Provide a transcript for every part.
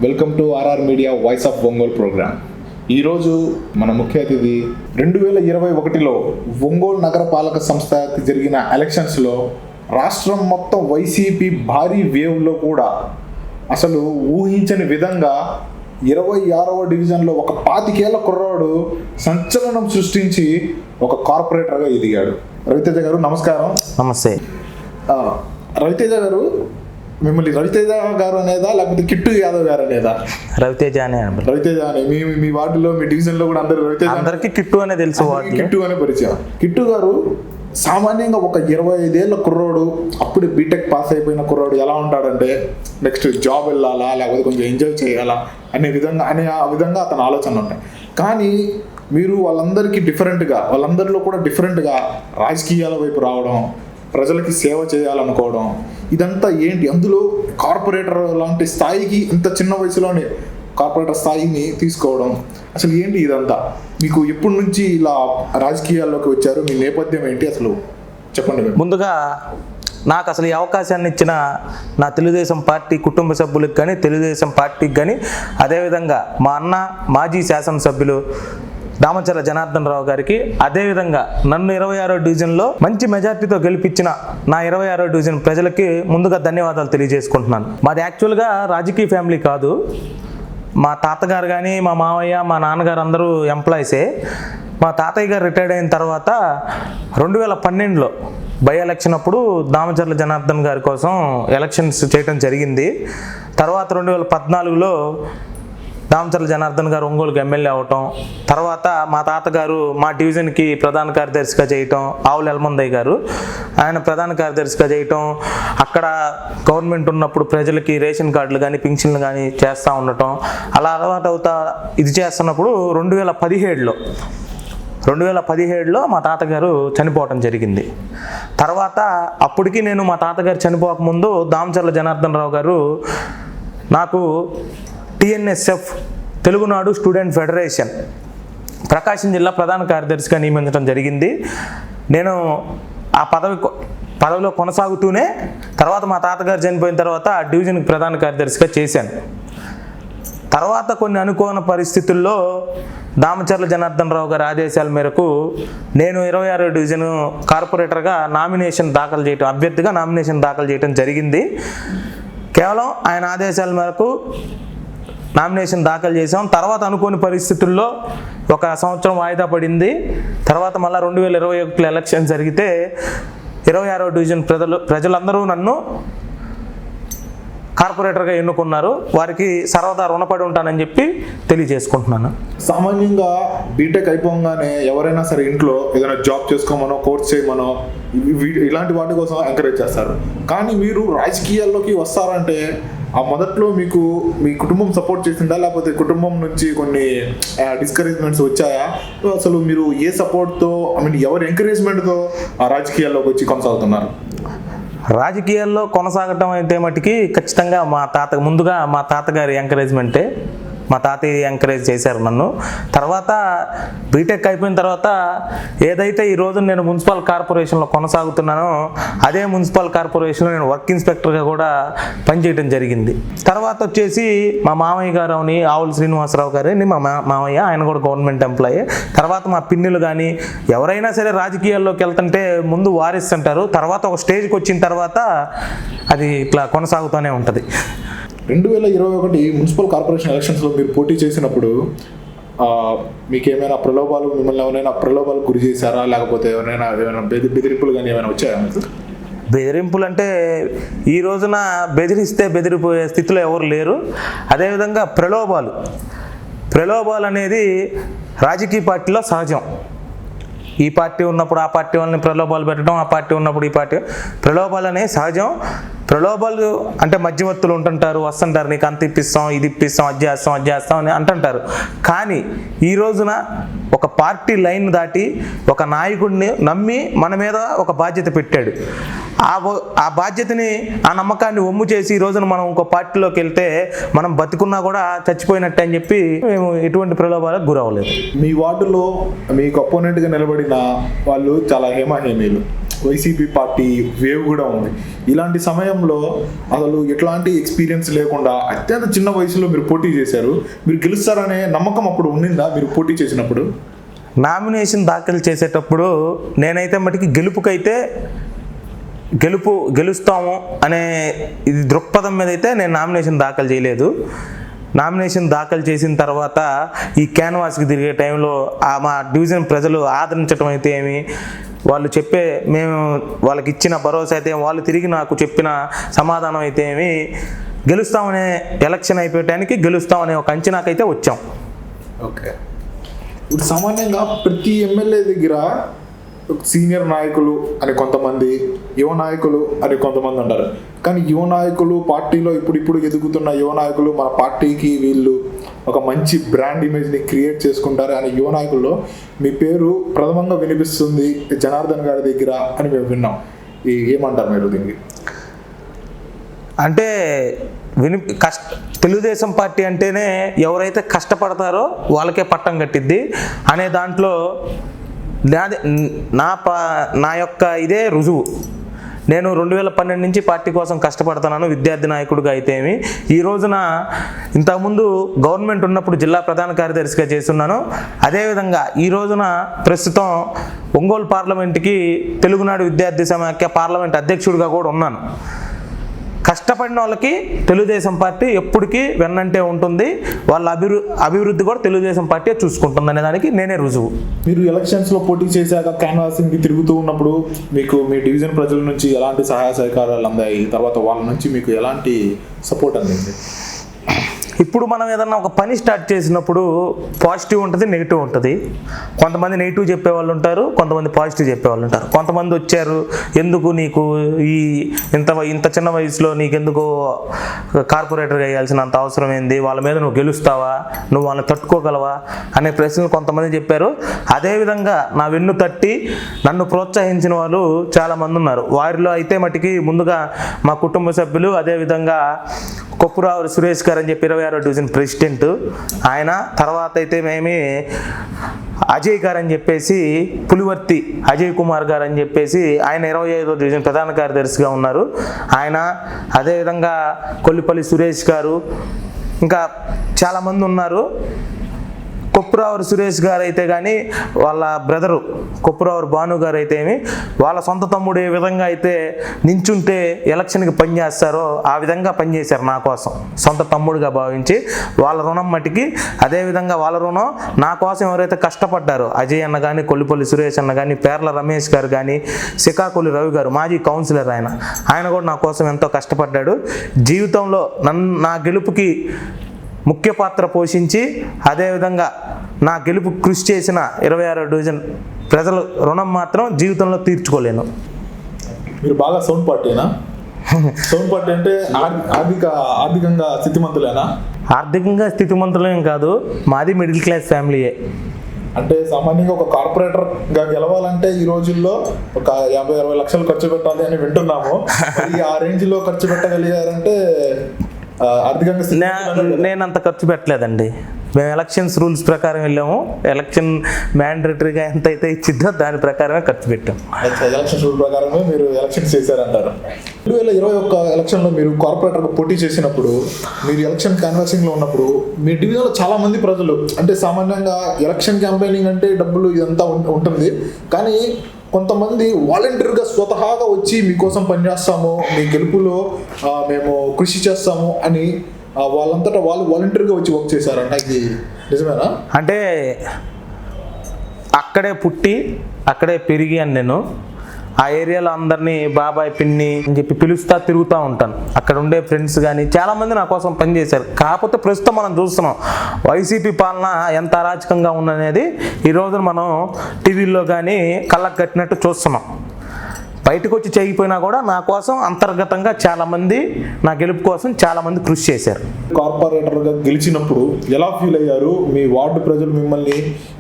Welcome to RR media voice of Ongole program. ఈరోజు మన ముఖ్య అతిథి 2021లో ఒంగోలు నగరపాలక సంస్థకి జరిగిన ఎలక్షన్స్లో రాష్ట్రం మొత్తం వైసీపీ భారీ వేవ్లో కూడా అసలు ఊహించని విధంగా 26వ డివిజన్లో ఒక 25 ఏళ్ల కుర్రాడు సంచలనం సృష్టించి ఒక కార్పొరేటర్గా ఎదిగాడు. రవితేజ గారు నమస్కారం. నమస్తే. రవితేజ గారు, మిమ్మల్ని రవితేజ గారు అనేదా లేకపోతే కిట్టు యాదవ్ గారు అనేదా? రవితేజ అనే. రవితేజ అనే. మీ వార్డులో మీ డివిజన్లో కూడా అందరూ రవితేజ, అందరికీ కిట్టు అనే తెలుసు. కిట్టు అనే పరిచయం. కిట్టు గారు సామాన్యంగా ఒక 25 ఏళ్ల కుర్రోడు, అప్పుడు బీటెక్ పాస్ అయిపోయిన కుర్రోడు ఎలా ఉంటాడంటే నెక్స్ట్ జాబ్ వెళ్ళాలా లేకపోతే కొంచెం ఎంజాయ్ చేయాలా ఆ విధంగా అతని ఆలోచనలు ఉంటాయి. కానీ మీరు వాళ్ళందరిలో కూడా డిఫరెంట్గా రాజకీయాల వైపు రావడం, ప్రజలకి సేవ చేయాలనుకోవడం, ఇదంతా ఏంటి? అందులో కార్పొరేటర్ లాంటి స్థాయికి ఇంత చిన్న వయసులోనే కార్పొరేటర్ స్థాయిని తీసుకోవడం, అసలు ఏంటి ఇదంతా? మీకు ఎప్పటి నుంచి ఇలా రాజకీయాల్లోకి వచ్చారు? మీ నేపథ్యం ఏంటి అసలు చెప్పండి. ముందుగా నాకు అసలు ఈ అవకాశాన్ని ఇచ్చిన నా తెలుగుదేశం పార్టీ కుటుంబ సభ్యులకు కానీ, తెలుగుదేశం పార్టీకి కానీ, అదేవిధంగా మా అన్న మాజీ శాసనసభ్యులు దామచర్ల జనార్దన్ రావు గారికి, అదేవిధంగా నన్ను 26వ డివిజన్లో మంచి మెజార్టీతో గెలిపించిన నా 26వ డివిజన్ ప్రజలకి ముందుగా ధన్యవాదాలు తెలియజేసుకుంటున్నాను. మాది యాక్చువల్గా రాజకీయ ఫ్యామిలీ కాదు. మా తాతగారు కానీ, మా మావయ్య, మా నాన్నగారు అందరూ ఎంప్లాయీసే. మా తాతయ్య గారు రిటైర్డ్ అయిన తర్వాత 2012లో బై ఎలక్షన్ అప్పుడు దామచర్ల జనార్దన్ గారి కోసం ఎలక్షన్స్ చేయడం జరిగింది. తర్వాత 2014లో దామచర్ల జనార్దన్ గారు ఒంగోలుకి ఎమ్మెల్యే అవటం, తర్వాత మా తాతగారు మా డివిజన్కి ప్రధాన కార్యదర్శిగా చేయటం, ఆవుల ఎల్మందయ్య గారు ఆయన ప్రధాన కార్యదర్శిగా చేయటం, అక్కడ గవర్నమెంట్ ఉన్నప్పుడు ప్రజలకి రేషన్ కార్డులు కానీ పింఛన్లు కానీ చేస్తూ ఉండటం, అలా అలవాటు అవుతా ఇది చేస్తున్నప్పుడు 2017లో మా తాతగారు చనిపోవటం జరిగింది. తర్వాత అప్పటికి నేను మా తాతగారు చనిపోకముందు దామచర్ల జనార్దన్ రావు గారు నాకు TNSF తెలుగునాడు స్టూడెంట్ ఫెడరేషన్ ప్రకాశం జిల్లా ప్రధాన కార్యదర్శిగా నియమించడం జరిగింది. నేను ఆ పదవిలో కొనసాగుతూనే తర్వాత మా తాతగారు చనిపోయిన తర్వాత ఆ డివిజన్కి ప్రధాన కార్యదర్శిగా చేశాను. తర్వాత కొన్ని అనుకోని పరిస్థితుల్లో దామచర్ల జనార్దన్ రావు గారి ఆదేశాల మేరకు నేను 26వ డివిజన్ కార్పొరేటర్గా అభ్యర్థిగా నామినేషన్ దాఖలు చేయడం జరిగింది. కేవలం ఆయన ఆదేశాల మేరకు నామినేషన్ దాఖలు చేసాం. తర్వాత అనుకోని పరిస్థితుల్లో 1 సంవత్సరం వాయిదా పడింది. తర్వాత మళ్ళీ 2021లో ఎలక్షన్ జరిగితే 26వ డివిజన్ ప్రజలందరూ నన్ను కార్పొరేటర్గా ఎన్నుకున్నారు. వారికి సర్వదా రుణపడి ఉంటానని చెప్పి తెలియజేసుకుంటున్నాను. సామాన్యంగా బీటెక్ అయిపోగానే ఎవరైనా సరే ఇంట్లో ఏదైనా జాబ్ చేసుకోమనో, కోర్స్ చేయమనో, ఇలాంటి వాటి కోసం ఎంకరేజ్ చేస్తారు. కానీ మీరు రాజకీయాల్లోకి వస్తారంటే ఆ మొదట్లో మీకు మీ కుటుంబం సపోర్ట్ చేసిందా లేకపోతే కుటుంబం నుంచి కొన్ని డిస్కరేజ్మెంట్స్ వచ్చాయా? అసలు మీరు ఏ సపోర్ట్తో, ఎవరి ఎంకరేజ్మెంట్తో ఆ రాజకీయాల్లోకి వచ్చి కొనసాగుతున్నారు? రాజకీయాల్లో కొనసాగటం అయితే మటుకి ఖచ్చితంగా ముందుగా మా తాతగారి ఎంకరేజ్మెంటే. మా తాతయ్య ఎంకరేజ్ చేశారు నన్ను. తర్వాత బీటెక్ అయిపోయిన తర్వాత ఏదైతే ఈరోజు నేను మున్సిపల్ కార్పొరేషన్లో కొనసాగుతున్నానో అదే మున్సిపల్ కార్పొరేషన్లో నేను వర్క్ ఇన్స్పెక్టర్గా కూడా పనిచేయడం జరిగింది. తర్వాత వచ్చేసి మా మామయ్య గారు ఆవుల శ్రీనివాసరావు గారిని మా మామయ్య, ఆయన కూడా గవర్నమెంట్ ఎంప్లాయీ. తర్వాత మా పిన్నులు కానీ ఎవరైనా సరే రాజకీయాల్లోకి వెళ్తుంటే ముందు వారిస్తుంటారు. తర్వాత ఒక స్టేజ్కి వచ్చిన తర్వాత అది ఇట్లా కొనసాగుతూనే ఉంటుంది. 2021 మున్సిపల్ కార్పొరేషన్ ఎలక్షన్స్లో మీరు పోటీ చేసినప్పుడు మీకేమైనా మిమ్మల్ని ఎవరైనా ప్రలోభాలకు గురి చేశారా? లేకపోతే ఏమైనా బెదిరింపులు కానీ ఏమైనా వచ్చాయా మీకు? బెదిరింపులు అంటే ఈ రోజున బెదిరిస్తే బెదిరిపోయే స్థితిలో ఎవరు లేరు. అదేవిధంగా ప్రలోభాలు అనేది రాజకీయ పార్టీలో సహజం. ఈ పార్టీ ఉన్నప్పుడు ఆ పార్టీ వాళ్ళని ప్రలోభాలు పెట్టడం, ఆ పార్టీ ఉన్నప్పుడు ఈ పార్టీ ప్రలోభాలు అనేవి సహజం. ప్రలోభాలు అంటే మధ్యవర్తులు ఉంటుంటారు, వస్తుంటారు, నీకు అంత ఇప్పిస్తాం, ఇది ఇప్పిస్తాం, అది చేస్తాం అని అంటుంటారు. కానీ ఈ రోజున ఒక పార్టీ లైన్ దాటి ఒక నాయకుడిని నమ్మి మన మీద ఒక బాధ్యత పెట్టాడు. ఆ బాధ్యతని, ఆ నమ్మకాన్ని ఒమ్ము చేసి ఈ రోజున మనం ఇంకో పార్టీలోకి వెళ్తే మనం బతుకున్నా కూడా చచ్చిపోయినట్టు అని చెప్పి మేము ఎటువంటి ప్రలోభాలకు గురవ్వలేదు. మీ వార్డులో మీకు అపోనెంట్గా నిలబడిన వాళ్ళు చాలా హేమాహేమీలు, వైసీపీ పార్టీ వేవ్ కూడా ఉంది. ఇలాంటి సమయంలో అసలు ఎట్లాంటి ఎక్స్పీరియన్స్ లేకుండా అత్యంత చిన్న వయసులో మీరు పోటీ చేశారు. మీరు గెలుస్తారనే నమ్మకం అప్పుడు ఉండిందా మీరు పోటీ చేసినప్పుడు? నామినేషన్ దాఖలు చేసేటప్పుడు నేనైతే మటుకి గెలుస్తాము అనే ఇది దృక్పథం మీద అయితే నేను నామినేషన్ దాఖలు చేయలేదు. నామినేషన్ దాఖలు చేసిన తర్వాత ఈ క్యాన్వాస్కి తిరిగే టైంలో మా డివిజన్ ప్రజలు ఆదరించడం అయితే ఏమి, వాళ్ళు మేము వాళ్ళకి ఇచ్చిన భరోసా అయితే వాళ్ళు తిరిగి నాకు చెప్పిన సమాధానం అయితే ఏమి, గెలుస్తామనే ఎలక్షన్ అయిపోయటానికి గెలుస్తామనే ఒక అంచనాకైతే వచ్చాం. ఓకే, ఇప్పుడు సామాన్యంగా ప్రతి ఎమ్మెల్యే దగ్గర సీనియర్ నాయకులు అని కొంతమంది, యువ నాయకులు అని కొంతమంది ఉంటారు. కానీ యువ నాయకులు పార్టీలో ఇప్పుడు ఎదుగుతున్న యువ నాయకులు మన పార్టీకి వీళ్ళు ఒక మంచి బ్రాండ్ ఇమేజ్ని క్రియేట్ చేసుకుంటారు అని యువ నాయకుల్లో మీ పేరు ప్రథమంగా వినిపిస్తుంది జనార్దన్ గారి దగ్గర అని మేము విన్నాం. ఏమంటారు మీరు దీనికి? అంటే తెలుగుదేశం పార్టీ అంటేనే ఎవరైతే కష్టపడతారో వాళ్ళకే పట్టం కట్టిద్ది అనే దాంట్లో నా యొక్క ఇదే రుజువు. నేను 2012 నుంచి పార్టీ కోసం కష్టపడుతున్నాను విద్యార్థి నాయకుడిగా అయితేమి. ఈ రోజున ఇంతకుముందు గవర్నమెంట్ ఉన్నప్పుడు జిల్లా ప్రధాన కార్యదర్శిగా చేస్తున్నాను. అదేవిధంగా ఈ రోజున ప్రస్తుతం ఒంగోలు పార్లమెంట్కి తెలుగునాడు విద్యార్థి సమాఖ్య పార్లమెంట్ అధ్యక్షుడిగా కూడా ఉన్నాను. కష్టపడిన వాళ్ళకి తెలుగుదేశం పార్టీ ఎప్పటికీ వెన్నంటే ఉంటుంది. వాళ్ళ అభివృద్ధి కూడా తెలుగుదేశం పార్టీ చూసుకుంటుంది అనే దానికి నేనే రుజువు. మీరు ఎలక్షన్స్లో పోటీ చేశాక క్యాన్వాసింగ్కి తిరుగుతూ ఉన్నప్పుడు మీకు మీ డివిజన్ ప్రజల నుంచి ఎలాంటి సహాయ సహకారాలు అందాయి? తర్వాత వాళ్ళ నుంచి మీకు ఎలాంటి సపోర్ట్ అందింది? ఇప్పుడు మనం ఏదన్నా ఒక పని స్టార్ట్ చేసినప్పుడు పాజిటివ్ ఉంటుంది, నెగిటివ్ ఉంటుంది. కొంతమంది నెగిటివ్ చెప్పేవాళ్ళు ఉంటారు, కొంతమంది పాజిటివ్ చెప్పేవాళ్ళు ఉంటారు. కొంతమంది వచ్చారు, ఎందుకు నీకు ఇంత చిన్న వయసులో నీకెందుకు కార్పొరేటర్గా వేయాల్సినంత అవసరం ఏంది, వాళ్ళ మీద నువ్వు గెలుస్తావా, నువ్వు వాళ్ళని తట్టుకోగలవా అనే ప్రశ్నలు కొంతమంది చెప్పారు. అదేవిధంగా నా వెన్ను తట్టి నన్ను ప్రోత్సహించిన వాళ్ళు చాలామంది ఉన్నారు. వారిలో అయితే మటుకి ముందుగా మా కుటుంబ సభ్యులు, అదేవిధంగా కొప్పురావు సురేష్ గారు అని చెప్పి 26వ డివిజన్ ప్రెసిడెంట్ ఆయన, తర్వాత అయితే అజయ్ గారు అని చెప్పేసి పులివర్తి అజయ్ కుమార్ గారు అని చెప్పేసి ఆయన 25వ డివిజన్ ప్రధాన కార్యదర్శిగా ఉన్నారు ఆయన, అదేవిధంగా కొల్లిపల్లి సురేష్ గారు, ఇంకా చాలామంది ఉన్నారు. కొప్పురావు సురేష్ గారు అయితే కానీ వాళ్ళ బ్రదరు కొప్పురావు భాను గారు అయితే వాళ్ళ సొంత తమ్ముడు ఏ విధంగా అయితే నించుంటే ఎలక్షన్కి పనిచేస్తారో ఆ విధంగా పనిచేశారు నా కోసం, సొంత తమ్ముడుగా భావించి. వాళ్ళ రుణం మట్టికి అదేవిధంగా వాళ్ళ రుణం నా కోసం ఎవరైతే కష్టపడ్డారో అజయ్ అన్న కానీ, కొల్లిపల్లి సురేష్ అన్న కానీ, పేర్ల రమేష్ గారు కానీ, శ్రీకాకుళి రవి గారు మాజీ కౌన్సిలర్ ఆయన కూడా నా కోసం ఎంతో కష్టపడ్డాడు. జీవితంలో నా గెలుపుకి ముఖ్య పాత్ర పోషించి అదేవిధంగా నా గెలుపు కృషి చేసిన 26వ డివిజన్ ప్రజల రుణం మాత్రం జీవితంలో తీర్చుకోలేను. మీరు బాగా సౌండ్ పార్టీనా? సౌండ్ పార్టీ అంటే ఆర్థికంగా స్థితిమంతులేనా? ఆర్థికంగా స్థితిమంతులేం కాదు, మాది మిడిల్ క్లాస్ ఫ్యామిలీయే. అంటే సామాన్యంగా ఒక కార్పొరేటర్గా గెలవాలంటే ఈ రోజుల్లో ఒక 50-60 లక్షలు ఖర్చు పెట్టాలి అని వింటున్నాము. ఆ రేంజ్లో ఖర్చు పెట్టగలిగారంటే నేను అంత ఖర్చు పెట్టలేదండి. మేము ఎలక్షన్స్ రూల్స్ ప్రకారం వెళ్ళాము. ఎలక్షన్ మ్యాండేటరీగా ఎంత అయితే ఇచ్చిద్దో దాని ప్రకారమే ఖర్చు పెట్టాం. ఎలక్షన్ రూల్ ప్రకారమే మీరు ఎలక్షన్ చేశారంటారు. 2021 ఎలక్షన్లో మీరు కార్పొరేటర్గా పోటీ చేసినప్పుడు, మీరు ఎలక్షన్ క్యాన్వాసింగ్లో ఉన్నప్పుడు మీ డివిజన్లో చాలా మంది ప్రజలు, అంటే సామాన్యంగా ఎలక్షన్ క్యాంపెయినింగ్ అంటే డబ్బులు ఇదంతా ఉంటుంది, కానీ కొంతమంది వాలంటీర్గా స్వతహాగా వచ్చి మీకోసం పనిచేస్తాము, మీ గెలుపులో మేము కృషి చేస్తాము అని వాళ్ళంతటా వాళ్ళు వాలంటీర్గా వచ్చి వర్క్ చేశారంట. ఇది నిజమేనా? అంటే అక్కడే పుట్టి అక్కడే పెరిగాను నేను. ఆ ఏరియాలో అందరినీ బాబాయ్, పిన్ని అని చెప్పి పిలుస్తా తిరుగుతూ ఉంటాను. అక్కడ ఉండే ఫ్రెండ్స్ కానీ చాలామంది నా కోసం పనిచేశారు. కాకపోతే ప్రస్తుతం మనం చూస్తున్నాం వైసీపీ పాలన ఎంత అరాచకంగా ఉందనేది ఈ రోజున మనం టీవీల్లో కానీ కళ్ళకు కట్టినట్టు చూస్తున్నాం. బయటకు వచ్చి చేయకపోయినా కూడా నా కోసం అంతర్గతంగా చాలామంది నా గెలుపు కోసం చాలామంది కృషి చేశారు. కార్పొరేటర్గా గెలిచినప్పుడు ఎలా ఫీల్ అయ్యారు? మీ వార్డు ప్రజలు మిమ్మల్ని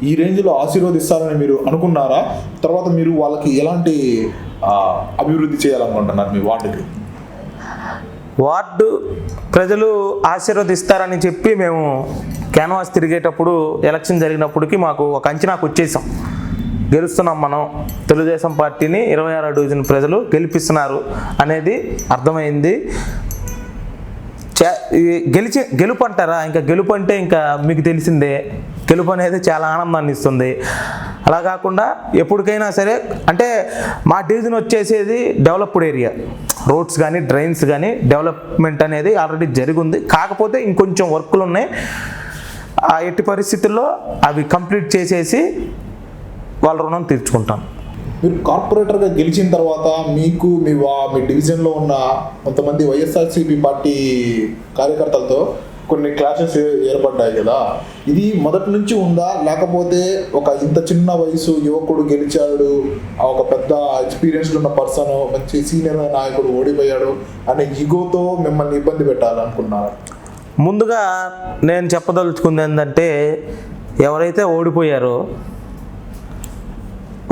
ఈ రేంజ్లో ఆశీర్వదిస్తారని మీరు అనుకున్నారా? తర్వాత మీరు వాళ్ళకి ఎలాంటి అభివృద్ధి చేయాలనుకుంటున్నారు మీ వార్డుకి? వార్డు ప్రజలు ఆశీర్వదిస్తారని చెప్పి మేము క్యాన్వాస్ తిరిగేటప్పుడు ఎలక్షన్ జరిగినప్పటికీ మాకు ఒక అంచనాకు వచ్చేసాం. గెలుస్తున్నాం మనం, తెలుగుదేశం పార్టీని 26వ డివిజన్ ప్రజలు గెలిపిస్తున్నారు అనేది అర్థమైంది. గెలుపు అంటారా, ఇంకా గెలుపు అంటే ఇంకా మీకు తెలిసిందే, గెలుపు అనేది చాలా ఆనందాన్ని ఇస్తుంది. అలా కాకుండా ఎప్పటికైనా సరే అంటే మా డివిజన్ వచ్చేసేది డెవలప్డ్ ఏరియా, రోడ్స్ కానీ డ్రైన్స్ కానీ డెవలప్మెంట్ అనేది ఆల్రెడీ జరిగింది. కాకపోతే ఇంకొంచెం వర్కులు ఉన్నాయి. ఎట్టి పరిస్థితుల్లో అవి కంప్లీట్ చేసేసి వాళ్ళ రుణం తీర్చుకుంటాం. మీరు కార్పొరేటర్గా గెలిచిన తర్వాత మీకు మీ డివిజన్లో ఉన్న కొంతమంది వైఎస్ఆర్సీపీ పార్టీ కార్యకర్తలతో కొన్ని క్లాషెస్ ఏర్పడ్డాయి కదా, ఇది మొదటి నుంచి ఉందా, లేకపోతే ఒక ఇంత చిన్న వయసు యువకుడు గెలిచాడు, ఒక పెద్ద ఎక్స్పీరియన్స్డ్ ఉన్న పర్సన్, మంచి సీనియర్ నాయకుడు ఓడిపోయాడు అనే ఈగోతో మిమ్మల్ని ఇబ్బంది పెట్టాలనుకున్నారు? ముందుగా నేను చెప్పదలుచుకుంది ఏంటంటే, ఎవరైతే ఓడిపోయారో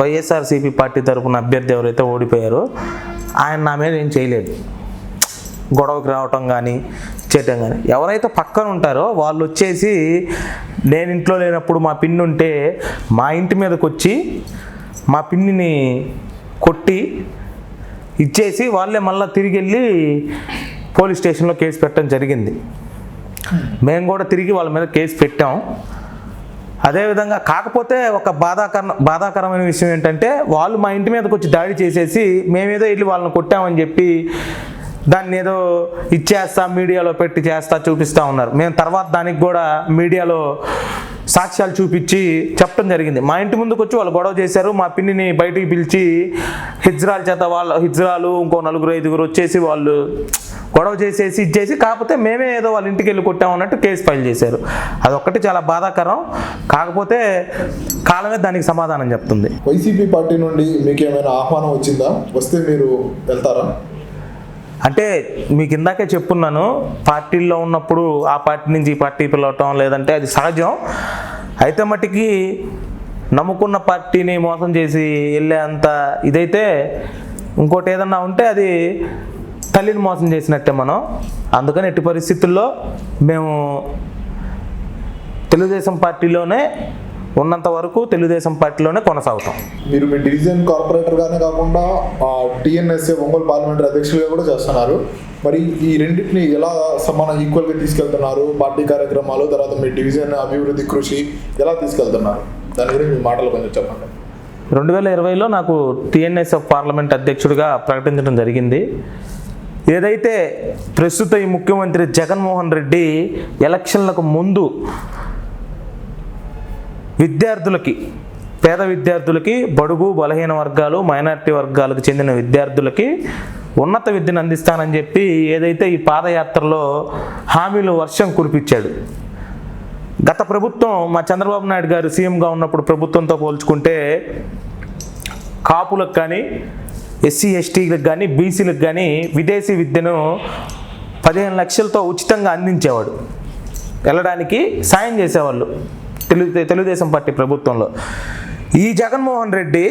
వైఎస్ఆర్సీపీ పార్టీ తరఫున అభ్యర్థి ఎవరైతే ఓడిపోయారో ఆయన నా మీద ఏం చేయలేదు, గొడవకి రావటం కానీ చేయటం కానీ. ఎవరైతే పక్కన ఉంటారో వాళ్ళు వచ్చేసి నేను ఇంట్లో లేనప్పుడు మా పిన్ని ఉంటే మా ఇంటి మీదకి వచ్చి మా పిన్నిని కొట్టి ఇచ్చేసి వాళ్ళే మళ్ళీ తిరిగి వెళ్ళి పోలీస్ స్టేషన్లో కేసు పెట్టడం జరిగింది. మేము కూడా తిరిగి వాళ్ళ మీద కేసు పెట్టాం. అదేవిధంగా కాకపోతే ఒక బాధాకరమైన విషయం ఏంటంటే, వాళ్ళు మా ఇంటి మీదకి వచ్చి దాడి చేసేసి మేమేదో వెళ్ళి వాళ్ళని కొట్టామని చెప్పి దాన్ని ఏదో ఇచ్చేస్తా మీడియాలో పెట్టి చూపిస్తూ ఉన్నారు. మేము తర్వాత దానికి కూడా మీడియాలో సాక్ష్యాలు చూపించి చెప్పడం జరిగింది. మా ఇంటి ముందుకు వచ్చి వాళ్ళు గొడవ చేశారు, మా పిన్నిని బయటికి పిలిచి హిజ్రాలు ఇంకో 4-5 వచ్చేసి వాళ్ళు గొడవ చేసేసి ఇచ్చేసి, కాకపోతే మేమే ఏదో వాళ్ళ ఇంటికి వెళ్ళి కొట్టామన్నట్టు కేసు ఫైల్ చేశారు. అదొక్కటి చాలా బాధాకరం. కాకపోతే కాలమే దానికి సమాధానం చెప్తుంది. వైసీపీ పార్టీ నుండి మీకు ఏమైనా ఆహ్వానం వచ్చిందా? వస్తే మీరు వెళ్తారా? అంటే మీకు ఇందాకే చెప్పున్నాను, పార్టీల్లో ఉన్నప్పుడు ఆ పార్టీ నుంచి ఈ పార్టీ పిలవటం లేదంటే అది సహజం. అయితే మట్టికి నమ్ముకున్న పార్టీని మోసం చేసి వెళ్ళే అంత ఇదైతే ఇంకోటి ఏదన్నా ఉంటే అది తల్లిని మోసం చేసినట్టే మనం. అందుకని ఎట్టి పరిస్థితుల్లో మేము తెలుగుదేశం పార్టీలోనే ఉన్నంత వరకు తెలుగుదేశం పార్టీలోనే కొనసాగుతాం. మీరు మీ డివిజన్ కార్పొరేటర్గానే కాకుండా టీఎన్ఎస్ఏ ఒంగోలు పార్లమెంటరీ అధ్యక్షులుగా కూడా చేస్తున్నారు. మరి ఈ రెండింటిని ఎలా ఈక్వల్గా తీసుకెళ్తున్నారు? పార్టీ కార్యక్రమాలు, తర్వాత మీ డివిజన్ అభివృద్ధి కృషి ఎలా తీసుకెళ్తున్నారు? దాని గురించి మీ మాటలు కొంచెం చెప్పండి. 2020లో నాకు టీఎన్ఎస్ఏ పార్లమెంట్ అధ్యక్షుడిగా ప్రకటించడం జరిగింది. ఏదైతే ప్రస్తుత ఈ ముఖ్యమంత్రి జగన్మోహన్ రెడ్డి ఎలక్షన్లకు ముందు విద్యార్థులకి, పేద విద్యార్థులకి, బడుగు బలహీన వర్గాలు, మైనారిటీ వర్గాలకు చెందిన విద్యార్థులకి ఉన్నత విద్యను అందిస్తానని చెప్పి ఏదైతే ఈ పాదయాత్రలో హామీలు వర్షం కురిపించాడు. గత ప్రభుత్వం మా చంద్రబాబు నాయుడు గారు సీఎంగా ఉన్నప్పుడు ప్రభుత్వంతో పోల్చుకుంటే కాపులకు కానీ, ఎస్సీ ఎస్టీలకు కానీ, బీసీలకు కానీ విదేశీ విద్యను 15 లక్షలతో ఉచితంగా అందించేవాడు, వెళ్ళడానికి సాయం చేసేవాళ్ళు తెలుగుదేశం పార్టీ ప్రభుత్వంలో. ఈ జగన్మోహన్ రెడ్డి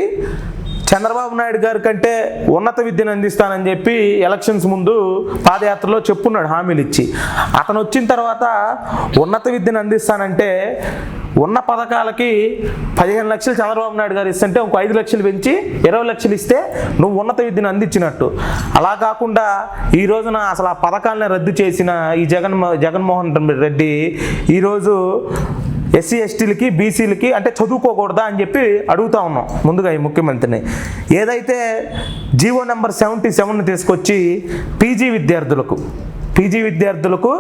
చంద్రబాబు నాయుడు గారి కంటే ఉన్నత విద్యను అందిస్తానని చెప్పి ఎలక్షన్స్ ముందు పాదయాత్రలో చెప్పున్నాడు హామీలు ఇచ్చి. అతను వచ్చిన తర్వాత ఉన్నత విద్యను అందిస్తానంటే ఉన్న పథకాలకి 15 లక్షలు చంద్రబాబు నాయుడు గారు ఇస్తుంటే ఇంకో 5 లక్షలు పెంచి 20 లక్షలు ఇస్తే నువ్వు ఉన్నత విద్యను అందించినట్టు. అలా కాకుండా ఈ రోజున అసలు ఆ పథకాలను రద్దు చేసిన ఈ జగన్మోహన్ రెడ్డి ఈరోజు ఎస్సీ ఎస్టీలకి, బీసీలకి అంటే చదువుకోకూడదా అని చెప్పి అడుగుతా ఉన్నాం ముందుగా ఈ ముఖ్యమంత్రిని. ఏదైతే జీవో నెంబర్ 77ని తీసుకొచ్చి పీజీ విద్యార్థులకు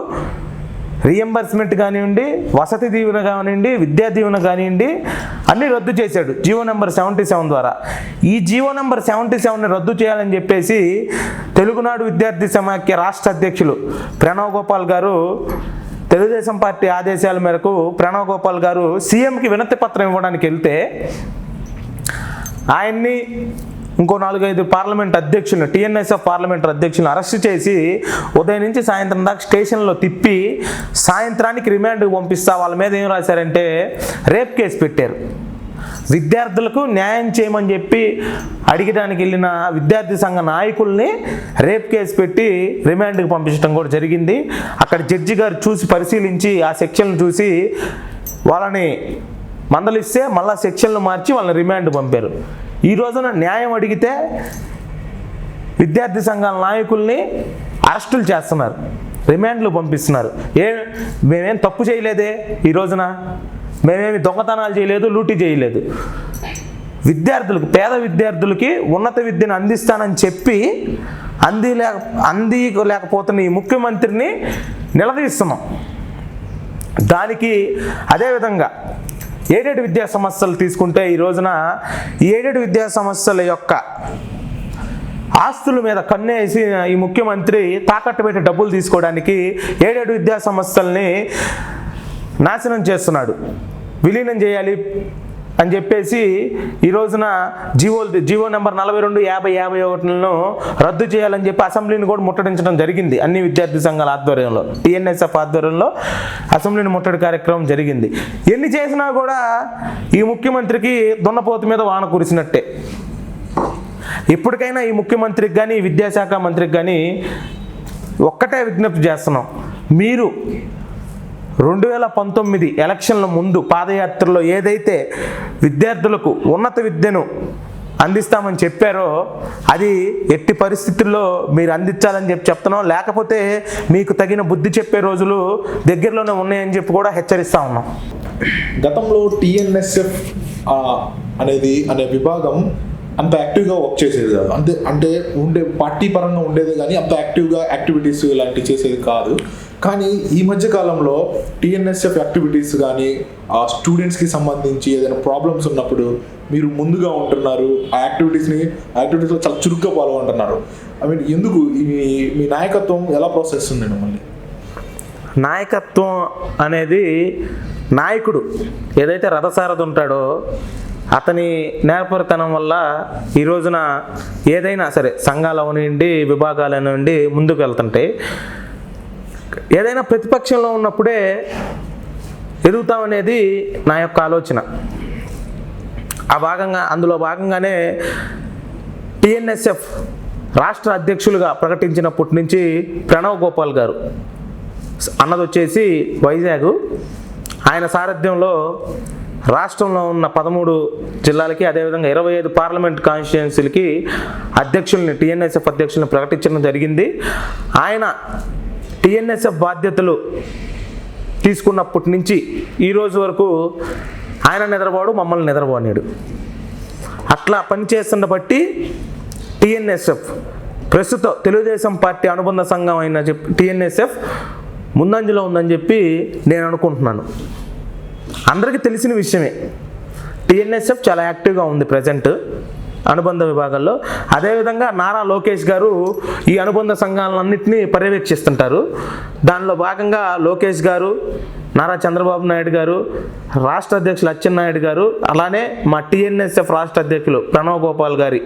రీఎంబర్స్మెంట్ కానివ్వండి, వసతి దీవెన కానివ్వండి, విద్యా దీవెన కానివ్వండి అన్నీ రద్దు చేశాడు జీవో నెంబర్ 77 ద్వారా. ఈ జీవో నెంబర్ 77ని రద్దు చేయాలని చెప్పేసి తెలుగునాడు విద్యార్థి సమాఖ్య రాష్ట్ర అధ్యక్షులు ప్రణవ్ గోపాల్ గారు, తెలుగుదేశం పార్టీ ఆదేశాల మేరకు ప్రణవ్ గోపాల్ గారు సీఎంకి వినతి పత్రం ఇవ్వడానికి వెళ్తే ఆయన్ని ఇంకో 4-5 పార్లమెంట్ అధ్యక్షులను, టీఎన్ఎస్ఎఫ్ పార్లమెంట్ అధ్యక్షులను అరెస్ట్ చేసి ఉదయం నుంచి సాయంత్రం దాకా స్టేషన్లో తిప్పి సాయంత్రానికి రిమాండ్కి పంపిస్తా వాళ్ళ మీద ఏం రాశారంటే రేప్ కేసు పెట్టారు. విద్యార్థులకు న్యాయం చేయమని చెప్పి అడిగడానికి వెళ్ళిన విద్యార్థి సంఘ నాయకుల్ని రేప్ కేసు పెట్టి రిమాండ్కి పంపించడం కూడా జరిగింది. అక్కడ జడ్జి గారు చూసి పరిశీలించి ఆ సెక్షన్లు చూసి వాళ్ళని మందలిస్తే మళ్ళీ సెక్షన్లు మార్చి వాళ్ళని రిమాండ్ పంపారు. ఈ రోజున న్యాయం అడిగితే విద్యార్థి సంఘాల నాయకుల్ని అరెస్టులు చేస్తున్నారు, రిమాండ్లు పంపిస్తున్నారు. మేమేం తప్పు చేయలేదే, ఈ రోజున మేమేమి దొంగతనాలు చేయలేదు, లూటీ చేయలేదు. విద్యార్థులకు, పేద విద్యార్థులకి ఉన్నత విద్యను అందిస్తానని చెప్పి అందిలేకపోతున్న ఈ ముఖ్యమంత్రిని నిలదీస్తున్నాం. దానికి అదేవిధంగా ఎయిడెడ్ విద్యా సంస్థలు తీసుకుంటే ఈ రోజున ఈ ఎయిడెడ్ విద్యా సంస్థల యొక్క ఆస్తుల మీద కన్నేసి ఈ ముఖ్యమంత్రి తాకట్టు పెట్టి డబ్బులు తీసుకోవడానికి ఎయిడెడ్ విద్యా సంస్థల్ని నాశనం చేస్తున్నాడు. విలీనం చేయాలి అని చెప్పేసి ఈ రోజున జీవో నెంబర్ 42/50/51లను రద్దు చేయాలని చెప్పి అసెంబ్లీని కూడా ముట్టడించడం జరిగింది. అన్ని విద్యార్థి సంఘాల ఆధ్వర్యంలో, టీఎన్ఎస్ఎఫ్ ఆధ్వర్యంలో అసెంబ్లీని ముట్టడి కార్యక్రమం జరిగింది. ఎన్ని చేసినా కూడా ఈ ముఖ్యమంత్రికి దున్నపోతు మీద వాన కురిసినట్టే. ఇప్పటికైనా ఈ ముఖ్యమంత్రికి కానీ, విద్యాశాఖ మంత్రికి కానీ ఒక్కటే విజ్ఞప్తి చేస్తున్నాం. మీరు 2019 ఎలక్షన్ల ముందు పాదయాత్రలో ఏదైతే విద్యార్థులకు ఉన్నత విద్యను అందిస్తామని చెప్పారో అది ఎట్టి పరిస్థితుల్లో మీరు అందించాలని చెప్పి చెప్తున్నాం. లేకపోతే మీకు తగిన బుద్ధి చెప్పే రోజులు దగ్గరలోనే ఉన్నాయని చెప్పి కూడా హెచ్చరిస్తా ఉన్నాం. గతంలో టీఎన్ఎస్ఎఫ్ అనే విభాగం అంత యాక్టివ్గా వర్క్ చేసేది కాదు. అంటే పార్టీ పరంగా ఉండేదే కానీ అంత యాక్టివ్గా యాక్టివిటీస్ ఇలాంటివి చేసేది కాదు. కానీ ఈ మధ్య కాలంలో టీఎన్ఎస్ఎఫ్ యాక్టివిటీస్ కానీ ఆ స్టూడెంట్స్కి సంబంధించి ఏదైనా ప్రాబ్లమ్స్ ఉన్నప్పుడు మీరు ముందుగా ఉంటున్నారు. ఆ యాక్టివిటీస్లో చాలా చురుగ్గా పాల్గొంటున్నారు. ఎందుకు మీ నాయకత్వం ఎలా ప్రోత్సహిస్తుంది మళ్ళీ? నాయకత్వం అనేది నాయకుడు ఏదైతే రథసారథి ఉంటాడో అతని నేర్పరితనం వల్ల ఈ రోజున ఏదైనా సరే సంఘాలు అవనివ్వండి, విభాగాలు అవనివ్వండి ముందుకు వెళ్తుంటాయి. ఏదైనా ప్రతిపక్షంలో ఉన్నప్పుడే ఎదుగుతామనేది నా యొక్క ఆలోచన. అందులో భాగంగానే టీఎన్ఎస్ఎఫ్ రాష్ట్ర అధ్యక్షులుగా ప్రకటించినప్పటి నుంచి ప్రణవ్ గోపాల్ గారు అన్నది వచ్చేసి వైజాగ్, ఆయన సారథ్యంలో రాష్ట్రంలో ఉన్న 13 జిల్లాలకి అదేవిధంగా 25 పార్లమెంట్ కాన్స్టిట్యుయెన్సీలకి టీఎన్ఎస్ఎఫ్ అధ్యక్షులను ప్రకటించడం జరిగింది. ఆయన టీఎన్ఎస్ఎఫ్ బాధ్యతలు తీసుకున్నప్పటి నుంచి ఈ రోజు వరకు ఆయన నిద్రపోడు, మమ్మల్ని నిద్రపోనేడు. అట్లా పనిచేస్తున్న బట్టి టీఎన్ఎస్ఎఫ్ ప్రస్తుతం తెలుగుదేశం పార్టీ అనుబంధ సంఘం అయిన టీఎన్ఎస్ఎఫ్ ముందంజలో ఉందని చెప్పి నేను అనుకుంటున్నాను. అందరికీ తెలిసిన విషయమే, టీఎన్ఎస్ఎఫ్ చాలా యాక్టివ్గా ఉంది ప్రజెంట్ అనుబంధ విభాగాల్లో. అదేవిధంగా నారా లోకేష్ గారు ఈ అనుబంధ సంఘాలన్నింటినీ పర్యవేక్షిస్తుంటారు. దానిలో భాగంగా లోకేష్ గారు, నారా చంద్రబాబు నాయుడు గారు, రాష్ట్ర అధ్యక్షులు అచ్చెన్నాయుడు గారు, అలానే మా టీఎన్ఎస్ఎఫ్ రాష్ట్ర అధ్యక్షులు ప్రణవ్ గోపాల్ గారి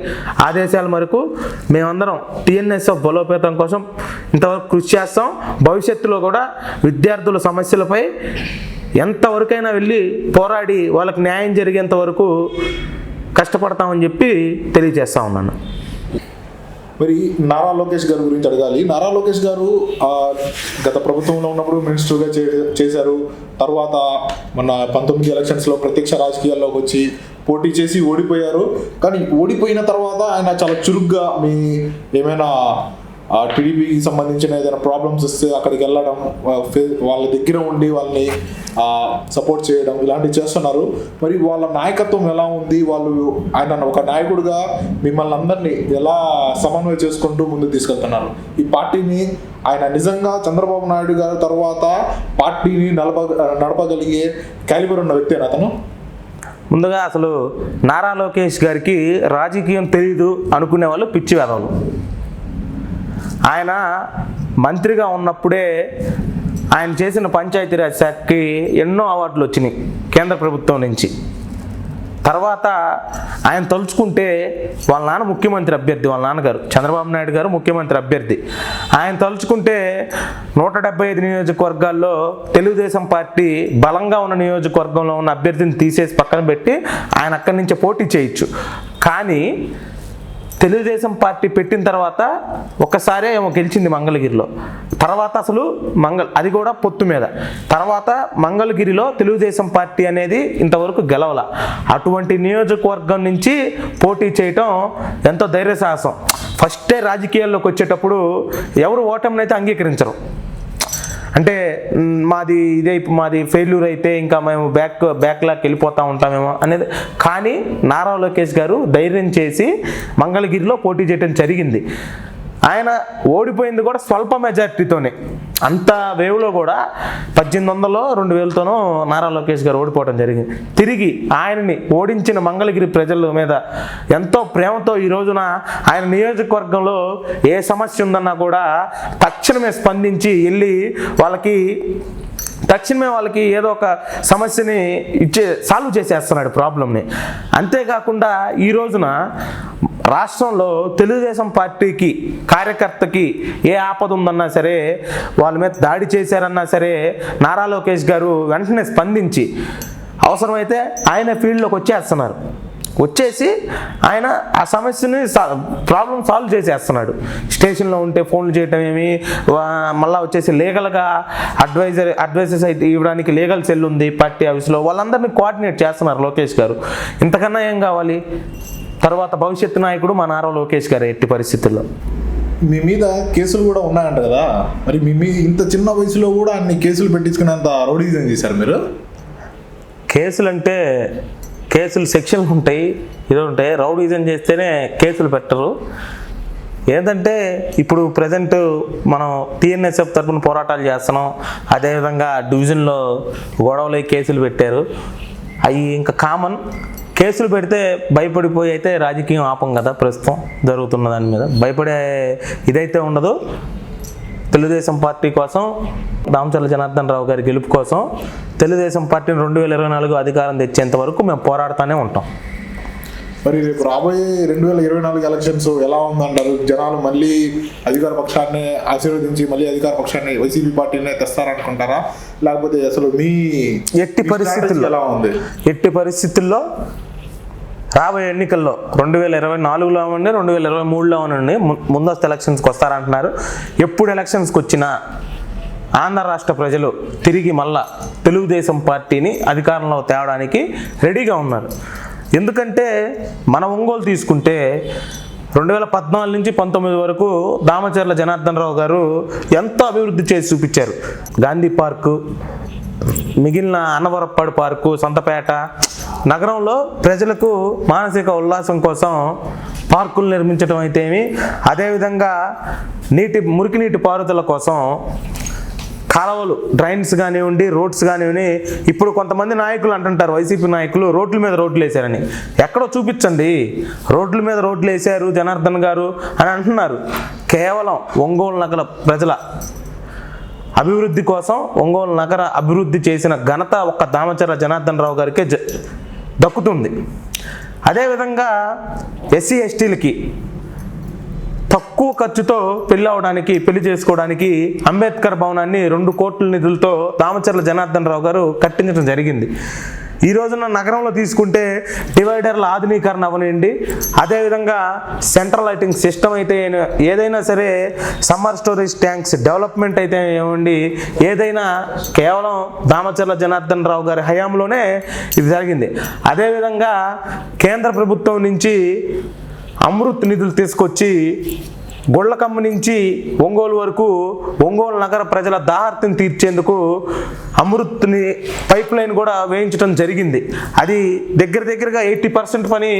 ఆదేశాల మేరకు మేమందరం టీఎన్ఎస్ఎఫ్ బలోపేతం కోసం ఇంతవరకు కృషి చేస్తాం. భవిష్యత్తులో కూడా విద్యార్థుల సమస్యలపై ఎంతవరకైనా వెళ్ళి పోరాడి వాళ్ళకి న్యాయం జరిగేంత వరకు కష్టపడతామని చెప్పి తెలియజేస్తా ఉన్నాను. మరి నారా లోకేష్ గారి గురించి అడగాలి. నారా లోకేష్ గారు గత ప్రభుత్వంలో ఉన్నప్పుడు మినిస్టర్గా చేశారు. తర్వాత మన 19 ఎలక్షన్స్లో ప్రత్యక్ష రాజకీయాల్లోకి వచ్చి పోటీ చేసి ఓడిపోయారు. కానీ ఓడిపోయిన తర్వాత ఆయన చాలా చురుగ్గా ఏమైనా టీడీపీకి సంబంధించిన ఏదైనా ప్రాబ్లమ్స్ వస్తే అక్కడికి వెళ్ళడం, వాళ్ళ దగ్గర ఉండి వాళ్ళని సపోర్ట్ చేయడం ఇలాంటివి చేస్తున్నారు. మరి వాళ్ళ నాయకత్వం ఎలా ఉంది? ఆయన ఒక నాయకుడిగా మిమ్మల్ని అందరినీ ఎలా సమన్వయం చేసుకుంటూ ముందుకు తీసుకెళ్తున్నారు? ఈ పార్టీని ఆయన నిజంగా చంద్రబాబు నాయుడు గారి తర్వాత పార్టీని నడపగలిగే క్యాలిబర్ ఉన్న వ్యక్తి అతను. ముందుగా అసలు నారా లోకేష్ గారికి రాజకీయం తెలీదు అనుకునే వాళ్ళు పిచ్చి వెధవలు. ఆయన మంత్రిగా ఉన్నప్పుడే ఆయన చేసిన పంచాయతీరాజ్ శాఖకి ఎన్నో అవార్డులు వచ్చినాయి కేంద్ర ప్రభుత్వం నుంచి. తర్వాత ఆయన తలుచుకుంటే వాళ్ళ నాన్న ముఖ్యమంత్రి అభ్యర్థి, వాళ్ళ నాన్నగారు చంద్రబాబు నాయుడు గారు ముఖ్యమంత్రి అభ్యర్థి. ఆయన తలుచుకుంటే 175 నియోజకవర్గాల్లో తెలుగుదేశం పార్టీ బలంగా ఉన్న నియోజకవర్గంలో ఉన్న అభ్యర్థిని తీసేసి పక్కన పెట్టి ఆయన అక్కడి నుంచే పోటీ చేయొచ్చు. కానీ తెలుగుదేశం పార్టీ పెట్టిన తర్వాత ఒక్కసారే ఏమో గెలిచింది మంగళగిరిలో. తర్వాత అసలు అది కూడా పొత్తు మీద. తర్వాత మంగళగిరిలో తెలుగుదేశం పార్టీ అనేది ఇంతవరకు గెలవల. అటువంటి నియోజకవర్గం నుంచి పోటీ చేయటం ఎంతో ధైర్య సాహసం. ఫస్టే రాజకీయాల్లోకి వచ్చేటప్పుడు ఎవరు ఓటమిని అయితే అంగీకరించరు. అంటే మాది ఫెయిల్యూర్ అయితే ఇంకా మేము బ్యాక్లాక్ వెళ్ళిపోతూ ఉంటామేమో అనేది. కానీ నారా లోకేష్ గారు ధైర్యం చేసి మంగళగిరిలో పోటీ చేయడం జరిగింది. ఆయన ఓడిపోయింది కూడా స్వల్ప మెజార్టీతోనే. అంత వేవ్లో కూడా 1800 2000తోనూ నారా లోకేష్ గారు ఓడిపోవడం జరిగింది. తిరిగి ఆయనని ఓడించిన మంగళగిరి ప్రజల మీద ఎంతో ప్రేమతో ఈ రోజున ఆయన నియోజకవర్గంలో ఏ సమస్య ఉందన్నా కూడా తక్షణమే స్పందించి వెళ్ళి వాళ్ళకి ఏదో ఒక సమస్యని సాల్వ్ చేసేస్తున్నాడు ప్రాబ్లంని. అంతేకాకుండా ఈ రోజున రాష్ట్రంలో తెలుగుదేశం పార్టీకి కార్యకర్తకి ఏ ఆపద ఉందన్నా సరే, వాళ్ళ మీద దాడి చేశారన్నా సరే, నారా లోకేష్ గారు వెంటనే స్పందించి అవసరమైతే ఆయన ఫీల్డ్లోకి వచ్చేసి ఆయన ఆ సమస్యని ప్రాబ్లం సాల్వ్ చేసేస్తున్నాడు. స్టేషన్లో ఉంటే ఫోన్లు చేయటం మళ్ళీ వచ్చేసి లీగల్గా అడ్వైజెస్ అయితే ఇవ్వడానికి లీగల్ సెల్ ఉంది పార్టీ ఆఫీస్లో. వాళ్ళందరినీ కోఆర్డినేట్ చేస్తున్నారు లోకేష్ గారు. ఇంతకన్నా ఏం కావాలి? తర్వాత భవిష్యత్తు నాయకుడు మా నారా లోకేష్ గారు. ఎట్టి పరిస్థితుల్లో మీ మీద కేసులు కూడా ఉన్నాయంట కదా, మరి మీ ఇంత చిన్న వయసులో కూడా అన్ని కేసులు పెట్టించుకునేంత రౌడీజం చేశారు మీరు? కేసులు సెక్షన్లు ఉంటాయి, ఇది ఉంటాయి. రౌడీజం చేస్తేనే కేసులు పెట్టరు. ఏంటంటే ఇప్పుడు ప్రజెంట్ మనం టీఎన్ఎస్ఎఫ్ తరఫున పోరాటాలు చేస్తున్నాం. అదేవిధంగా డివిజన్లో గొడవలు కేసులు పెట్టారు. అవి ఇంకా కామన్. కేసులు పెడితే భయపడిపోయి అయితే రాజకీయం ఆపం కదా. ప్రస్తుతం జరుగుతున్న దాని మీద భయపడే ఇదైతే ఉండదు. తెలుగుదేశం పార్టీ కోసం, దామచర్ల జనార్దన్ రావు గారి గెలుపు కోసం తెలుగుదేశం పార్టీని 2024 అధికారం తెచ్చేంత వరకు మేము పోరాడుతూనే ఉంటాం. మరి రేపు రాబోయే 2024 ఎలక్షన్స్ ఎలా ఉందంటారు? జనాలు మళ్ళీ అధికార పక్షాన్ని ఆశీర్వదించి మళ్ళీ అధికార పక్షాన్ని వైసీపీ పార్టీనే తెస్తారనుకుంటారా? లేకపోతే అసలు మీ ఎట్టి పరిస్థితుల్లో ఎలా ఉంది? ఎట్టి పరిస్థితుల్లో రాబోయే ఎన్నికల్లో 2024లో అవ్వండి, 2023లో అవ్వండి, ముందస్తు ఎలక్షన్స్కి వస్తారంటున్నారు. ఎప్పుడు ఎలక్షన్స్కి వచ్చినా ఆంధ్ర రాష్ట్ర ప్రజలు తిరిగి మళ్ళా తెలుగుదేశం పార్టీని అధికారంలో తేవడానికి రెడీగా ఉన్నారు. ఎందుకంటే మన ఒంగోలు తీసుకుంటే 2014 నుంచి 19 వరకు దామచర్ల జనార్దన్ రావు గారు ఎంతో అభివృద్ధి చేసి చూపించారు. గాంధీ పార్కు, మిగిలిన అన్నవరప్పాడు పార్కు, సంతపేట నగరంలో ప్రజలకు మానసిక ఉల్లాసం కోసం పార్కులు నిర్మించడం అయితేమి, అదేవిధంగా మురికి నీటి పారుదల కోసం కాలువలు, డ్రైన్స్ కానివ్వండి, రోడ్స్ కానివ్వండి. ఇప్పుడు కొంతమంది నాయకులు అంటుంటారు, వైసీపీ నాయకులు రోడ్ల మీద రోడ్లు వేశారని. ఎక్కడో చూపించండి రోడ్ల మీద రోడ్లు వేశారు జనార్దన్ గారు అని అంటున్నారు. కేవలం ఒంగోలు నగర ప్రజల అభివృద్ధి కోసం ఒంగోలు నగర అభివృద్ధి చేసిన ఘనత ఒక్క దామచర్ల జనార్దన్ రావు గారికే దక్కుతుంది. అదేవిధంగా ఎస్సీ ఎస్టీలకి తక్కువ ఖర్చుతో పెళ్లి చేసుకోవడానికి అంబేద్కర్ భవనాన్ని 2 కోట్ల నిధులతో దామచర్ల జనార్దన్ రావు గారు కట్టించడం జరిగింది. ఈ రోజున నగరంలో తీసుకుంటే డివైడర్ల ఆధునీకరణ అవనండి, అదేవిధంగా సెంట్రల్ లైటింగ్ సిస్టమ్ అయితే ఏదైనా సరే, సమ్మర్ స్టోరేజ్ ట్యాంక్స్ డెవలప్మెంట్ అయితే ఏమండి, ఏదైనా కేవలం దామచర్ల జనార్దన్ రావు గారి హయాంలోనే ఇది జరిగింది. అదేవిధంగా కేంద్ర ప్రభుత్వం నుంచి అమృత్ నిధులు తీసుకొచ్చి గొళ్ళకమ్మ నుంచి ఒంగోలు వరకు ఒంగోలు నగర ప్రజల దాహార్తిని తీర్చేందుకు అమృత్ని పైప్ లైన్ కూడా వేయించడం జరిగింది. అది దగ్గరగా 80% పని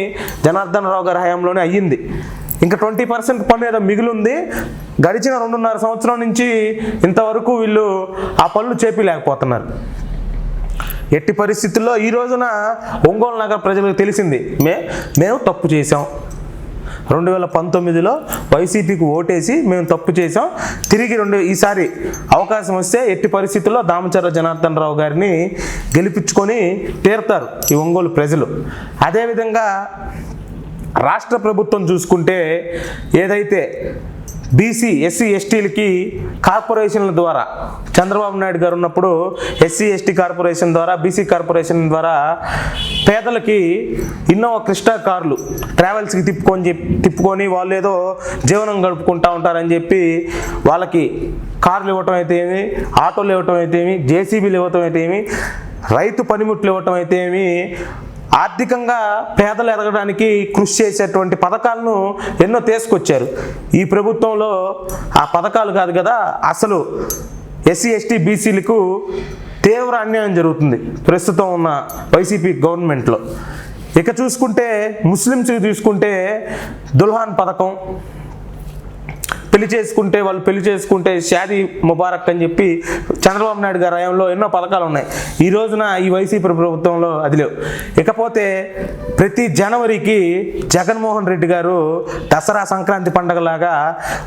జనార్దన్ రావు గారి హయాంలోనే అయ్యింది. ఇంకా 20% పని ఏదో మిగిలింది. గడిచిన 2.5 సంవత్సరం నుంచి ఇంతవరకు వీళ్ళు ఆ పనులు చేపిలేకపోతున్నారు. ఎట్టి పరిస్థితుల్లో ఈ రోజున ఒంగోలు నగర ప్రజలకు తెలిసింది, మేము తప్పు చేసాం. 2019లో వైసీపీకి ఓటేసి మేము తప్పు చేసాం. తిరిగి ఈసారి అవకాశం వస్తే ఎట్టి పరిస్థితుల్లో దామచర్ల జనార్దన్ రావు గారిని గెలిపించుకొని తీరుతారు ఈ ఒంగోలు ప్రజలు. అదేవిధంగా రాష్ట్ర ప్రభుత్వం చూసుకుంటే ఏదైతే బీసీ ఎస్సీ ఎస్టీలకి కార్పొరేషన్ల ద్వారా చంద్రబాబు నాయుడు గారు ఉన్నప్పుడు ఎస్సీ ఎస్టీ కార్పొరేషన్ ద్వారా బీసీ కార్పొరేషన్ ద్వారా పేదలకి ఇన్నోవా క్రిస్టా కార్లు ట్రావెల్స్కి తిప్పుకొని వాళ్ళు ఏదో జీవనం గడుపుకుంటూ ఉంటారని చెప్పి వాళ్ళకి కార్లు ఇవ్వటం అయితే ఏమి, ఆటోలు ఇవ్వటం అయితే ఏమి, జేసీబీలు ఇవ్వటం అయితే ఏమి, రైతు పనిముట్లు ఇవ్వటం అయితే ఏమి, ఆర్థికంగా పేదలు ఎదగడానికి కృషి చేసేటువంటి పథకాలను ఎన్నో తీసుకొచ్చారు. ఈ ప్రభుత్వంలో ఆ పథకాలు కాదు కదా, అసలు ఎస్సీ ఎస్టీ బీసీలకు తీవ్ర అన్యాయం జరుగుతుంది ప్రస్తుతం ఉన్న వైసీపీ గవర్నమెంట్లో. ఇక చూసుకుంటే ముస్లిమ్స్కి చూసుకుంటే దుల్హాన్ పథకం, పెళ్లి చేసుకుంటే షాదీ ముబారక్ అని చెప్పి చంద్రబాబు నాయుడు గారి హయాంలో ఎన్నో పథకాలు ఉన్నాయి. ఈ రోజున ఈ వైసీపీ ప్రభుత్వంలో అది లేవు. ఇకపోతే ప్రతి జనవరికి జగన్మోహన్ రెడ్డి గారు దసరా సంక్రాంతి పండగలాగా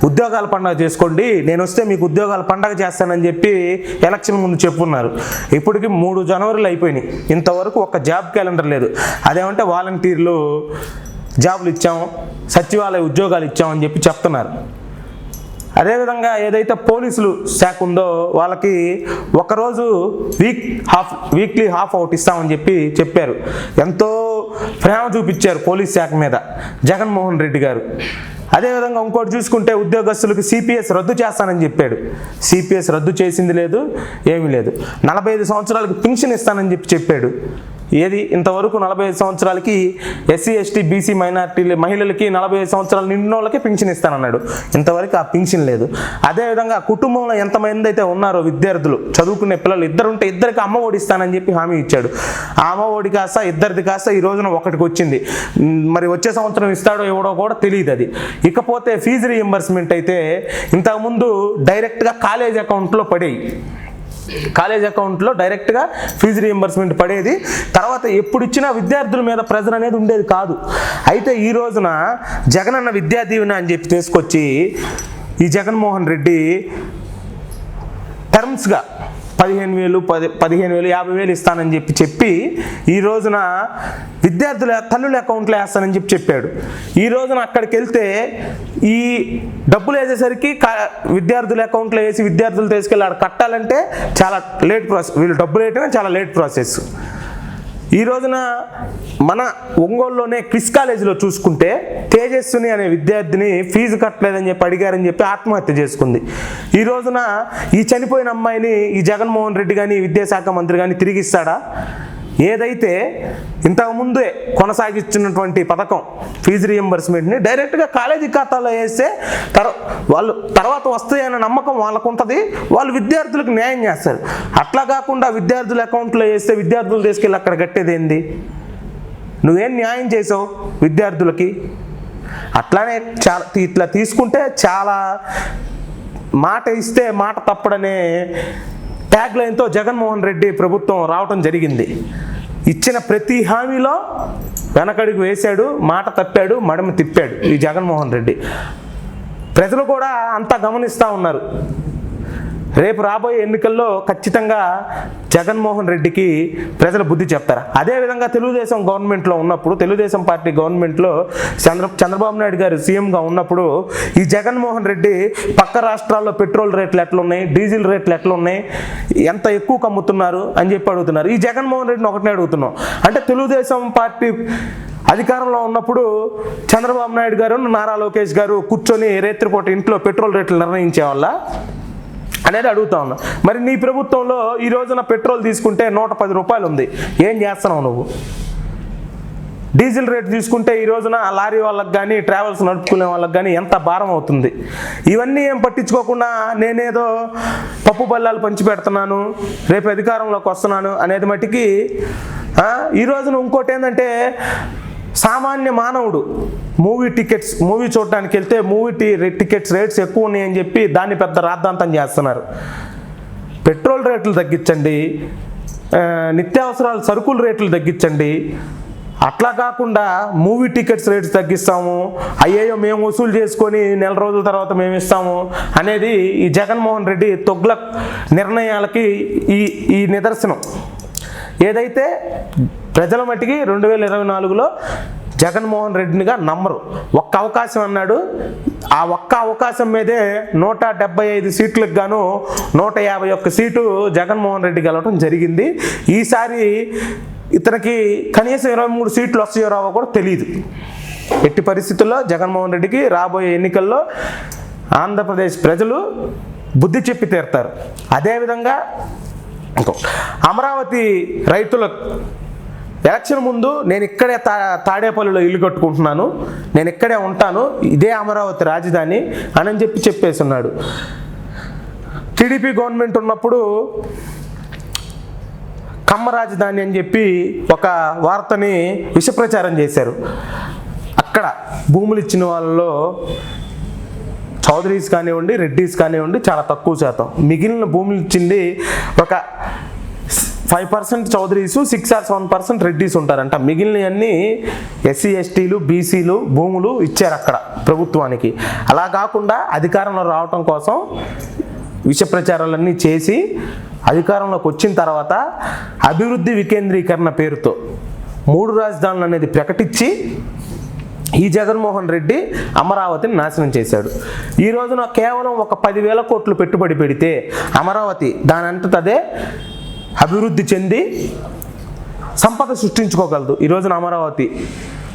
ఉద్యోగాల పండగ చేసుకోండి, నేను వస్తే మీకు ఉద్యోగాల పండగ చేస్తానని చెప్పి ఎలక్షన్ ముందు చెప్పున్నారు. ఇప్పటికి 3 జనవరిలు అయిపోయినాయి, ఇంతవరకు ఒక జాబ్ క్యాలెండర్ లేదు. అదేమంటే వాలంటీర్లు జాబులు ఇచ్చాము, సచివాలయ ఉద్యోగాలు ఇచ్చామని చెప్పి చెప్తున్నారు. అదేవిధంగా ఏదైతే పోలీసులు శాఖ ఉందో వాళ్ళకి ఒకరోజు వీక్లీ హాఫ్ అవుట్ ఇస్తామని చెప్పారు. ఎంతో ప్రేమ చూపించారు పోలీస్ శాఖ మీద జగన్మోహన్ రెడ్డి గారు. అదేవిధంగా ఇంకోటి చూసుకుంటే ఉద్యోగస్తులకు సిపిఎస్ రద్దు చేస్తానని చెప్పాడు. సిపిఎస్ రద్దు చేసింది లేదు, ఏమీ లేదు. 45 సంవత్సరాలకు పింఛన్ ఇస్తానని చెప్పాడు. ఏది ఇంతవరకు 45 సంవత్సరాలకి ఎస్సీ ఎస్టీ బీసీ మైనార్టీలు మహిళలకి 45 సంవత్సరాలు నిండిన వాళ్ళకి పింఛన్ ఇస్తానన్నాడు. ఇంతవరకు ఆ పింఛన్ లేదు. అదేవిధంగా కుటుంబంలో ఎంతమంది అయితే ఉన్నారో విద్యార్థులు, చదువుకునే పిల్లలు ఇద్దరుంటే ఇద్దరికి అమ్మ ఒడి ఇస్తానని చెప్పి హామీ ఇచ్చాడు. ఆ అమ్మ ఒడి కాస్త ఇద్దరిది కాస్త ఈ రోజున ఒకటికి వచ్చింది. మరి వచ్చే సంవత్సరం ఇస్తాడో ఇవ్వడో కూడా తెలియదు అది. ఇకపోతే ఫీజు రీయింబర్స్మెంట్ అయితే ఇంతకుముందు డైరెక్ట్గా కాలేజ్ అకౌంట్లో పడేవి. కాలేజ్ అకౌంట్లో డైరెక్ట్గా ఫీజు రీయింబర్స్మెంట్ పడేది. తర్వాత ఎప్పుడు ఇచ్చినా విద్యార్థుల మీద ప్రెజర్ అనేది ఉండేది కాదు. అయితే ఈ రోజున జగనన్న విద్యా దీవెన అని చెప్పి తీసుకొచ్చి ఈ జగన్మోహన్ రెడ్డి టర్మ్స్గా 15,000, 50,000 ఇస్తానని చెప్పి ఈ రోజున విద్యార్థుల తల్లుల అకౌంట్లో వేస్తానని చెప్పాడు. ఈ రోజున అక్కడికి వెళ్తే ఈ డబ్బులు వేసేసరికి విద్యార్థుల అకౌంట్లో వేసి విద్యార్థులు తీసుకెళ్ళి ఆడ కట్టాలంటే చాలా లేట్ ప్రాసెస్. వీళ్ళు డబ్బులు వేయటమే చాలా లేట్ ప్రాసెస్. ఈ రోజున మన ఒంగోలులోనే క్రిస్ కాలేజీలో చూసుకుంటే తేజస్విని అనే విద్యార్థిని ఫీజు కట్టలేదని చెప్పి అడిగారని చెప్పి ఆత్మహత్య చేసుకుంది. ఈ రోజున ఈ చనిపోయిన అమ్మాయిని ఈ జగన్మోహన్ రెడ్డి కానీ విద్యాశాఖ మంత్రి కానీ తిరిగిస్తాడా? ఏదైతే ఇంతకుముందే కొనసాగిస్తున్నటువంటి పథకం ఫీజు రీయింబర్స్మెంట్ని డైరెక్ట్గా కాలేజీ ఖాతాలో వేస్తే వాళ్ళు తర్వాత వస్తాయన్న నమ్మకం వాళ్ళకు ఉంటుంది, వాళ్ళు విద్యార్థులకు న్యాయం చేస్తారు. అట్లా కాకుండా విద్యార్థుల అకౌంట్లో వేస్తే విద్యార్థులు తీసుకెళ్ళి అక్కడ కట్టేది ఏంది? నువ్వేం న్యాయం చేసావు విద్యార్థులకి? అట్లానే చాలా ఇట్లా తీసుకుంటే చాలా మాట ఇస్తే మాట తప్పడనే ట్యాగ్ లైన్తో జగన్మోహన్ రెడ్డి ప్రభుత్వం రావటం జరిగింది. ఇచ్చిన ప్రతి హామీలో వెనకడుగు వేశాడు, మాట తప్పాడు, మడమ తిప్పాడు ఈ జగన్మోహన్ రెడ్డి. ప్రజలు కూడా అంతా గమనిస్తూ ఉన్నారు. రేపు రాబోయే ఎన్నికల్లో ఖచ్చితంగా జగన్మోహన్ రెడ్డికి ప్రజలు బుద్ధి చెప్తారు. అదేవిధంగా తెలుగుదేశం గవర్నమెంట్లో ఉన్నప్పుడు, తెలుగుదేశం పార్టీ గవర్నమెంట్లో చంద్రబాబు నాయుడు గారు సీఎంగా ఉన్నప్పుడు ఈ జగన్మోహన్ రెడ్డి పక్క రాష్ట్రాల్లో పెట్రోల్ రేట్లు ఎట్లున్నాయి, డీజిల్ రేట్లు ఎట్లున్నాయి, ఎంత ఎక్కువ కమ్ముతున్నారు అని చెప్పి అడుగుతున్నారు. ఈ జగన్మోహన్ రెడ్డిని ఒకటే అడుగుతున్నాం, అంటే తెలుగుదేశం పార్టీ అధికారంలో ఉన్నప్పుడు చంద్రబాబు నాయుడు గారు నారా లోకేష్ గారు కూర్చొని రేత్రిపూట ఇంట్లో పెట్రోల్ రేట్లు నిర్ణయించే వాళ్ళ అనేది అడుగుతా ఉన్నా. మరి నీ ప్రభుత్వంలో ఈ రోజున పెట్రోల్ తీసుకుంటే 110 రూపాయలు ఉంది, ఏం చేస్తున్నావు నువ్వు? డీజిల్ రేట్ తీసుకుంటే ఈ రోజున లారీ వాళ్ళకి కానీ ట్రావెల్స్ నడుపుకునే వాళ్ళకి కానీ ఎంత భారం అవుతుంది? ఇవన్నీ ఏం పట్టించుకోకుండా నేనేదో పప్పు బల్లాలు పంచి పెడుతున్నాను, రేపు అధికారంలోకి వస్తున్నాను అనేది మట్టికి. ఈ రోజున ఇంకోటి ఏంటంటే సామాన్య మానవుడు మూవీ చూడడానికి వెళ్తే టికెట్స్ రేట్స్ ఎక్కువ ఉన్నాయని చెప్పి దాన్ని పెద్ద రాద్ధాంతం చేస్తున్నారు. పెట్రోల్ రేట్లు తగ్గించండి, నిత్యావసరాల సరుకుల రేట్లు తగ్గించండి. అట్లా కాకుండా మూవీ టికెట్స్ రేట్స్ తగ్గిస్తాము, అయ్యేయో మేము వసూలు చేసుకొని నెల రోజుల తర్వాత మేము ఇస్తాము అనేది ఈ జగన్మోహన్ రెడ్డి తొగ్లక్ నిర్ణయాలకి ఈ నిదర్శనం. ఏదైతే ప్రజల మట్టికి 2024లో జగన్మోహన్ రెడ్డినిగా నమ్మరు. ఒక్క అవకాశం అన్నాడు, ఆ ఒక్క అవకాశం మీదే 175 సీట్లకు గాను 151 సీటు జగన్మోహన్ రెడ్డి గెలవడం జరిగింది. ఈసారి ఇతనికి కనీసం 23 సీట్లు వస్తాయో రావో కూడా తెలియదు. ఎట్టి పరిస్థితుల్లో జగన్మోహన్ రెడ్డికి రాబోయే ఎన్నికల్లో ఆంధ్రప్రదేశ్ ప్రజలు బుద్ధి చెప్పి తీరుతారు. అదేవిధంగా అమరావతి రైతుల ఎలక్షన్ ముందు నేను ఇక్కడే తాడేపల్లిలో ఇల్లు కట్టుకుంటున్నాను, నేను ఇక్కడే ఉంటాను, ఇదే అమరావతి రాజధాని అని చెప్పేసి ఉన్నాడు. టీడీపీ గవర్నమెంట్ ఉన్నప్పుడు కమ్మ రాజధాని అని చెప్పి ఒక వార్తని విషప్రచారం చేశారు. అక్కడ భూములు ఇచ్చిన వాళ్ళలో చౌదరీస్ కానివ్వండి, రెడ్డీస్ కానివ్వండి చాలా తక్కువ శాతం. మిగిలిన భూములు ఇచ్చింది ఒక 5% చౌదరీసు, 6 or 7% రెడ్డీస్ ఉంటారంట. మిగిలినవన్నీ ఎస్సీ ఎస్టీలు బీసీలు భూములు ఇచ్చారు అక్కడ ప్రభుత్వానికి. అలా కాకుండా అధికారంలో రావటం కోసం విష ప్రచారాలన్నీ చేసి అధికారంలోకి వచ్చిన తర్వాత అభివృద్ధి వికేంద్రీకరణ పేరుతో 3 రాజధానులు అనేది ప్రకటించి ఈ జగన్మోహన్ రెడ్డి అమరావతిని నాశనం చేశాడు. ఈ రోజున కేవలం ఒక 10,000 కోట్లు పెట్టుబడి పెడితే అమరావతి దానంతటదే అభివృద్ధి చెంది సంపద సృష్టించుకోగలదు ఈ రోజున అమరావతి.